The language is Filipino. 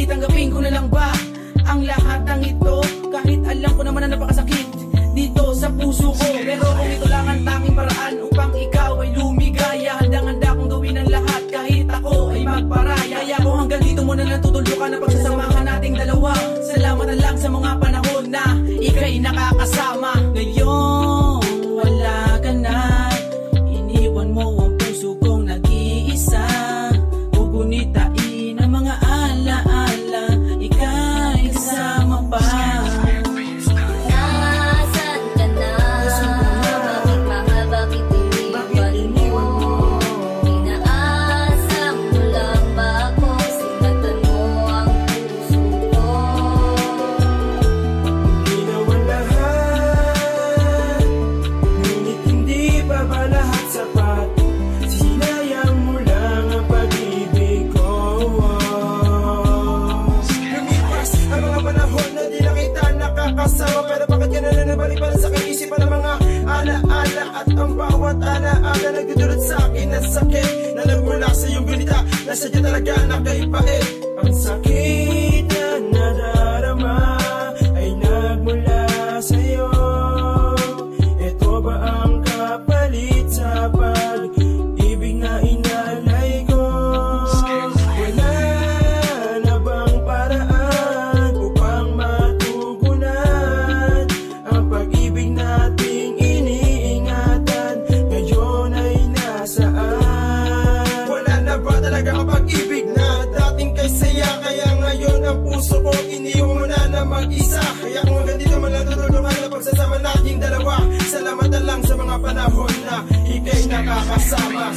Tanggapin ko na lang ba ang lahat ng ito, kahit alam ko naman na napakasakit dito sa puso ko. Pero kung ito lang ang tanging paraan upang ikaw ay lumigaya, handang-handa kong gawin ang lahat kahit ako ay magparaya. Kaya kung hanggang dito muna natutulukan na pagsasamahan nating dalawa, salamat na lang sa mga panahon na ika'y nakakasama. Ngayon wala ka na, iniwan mo ang puso kong nag-iisa. Gugunitain ang mga alaala, ika'y kasama pa. Nasaan ka na? Bakit mahal, bakit iniwan mo? Inaasam mo lang ba ako? Sinatan mo ang puso ko. Ginawan lahat, ngunit hindi pa ba lahat sapat? Sinayang mo lang ang pag-ibig ko. Lumipas ang mga panahon na di na kita nakakasama, pero bakit ka na nabalik para sa aking isipan ang mga alaala? At ang bawat alaala nagdudulot sa akin ng sakit na nagmula sa iyong gunita, na sadya talaga nakaipain. Ang sakit na nadarama ay nagmula sa'yo. Ito ba ang kapalit sa pag-ibig na inalay ko? Wala na bang paraan upang matugunan ang pag-ibig nating iniingatan? Ngayon ay nasaan? Wala na ba talaga ang pag-ibig na dating kay saya? Kaya ngayon ang puso ko iniwan mo na mag-isa. Kaya kung hanggang dito man natutulungan na pagsasama nating dalawa, salamat na lang sa mga panahon na ika'y nakakasama.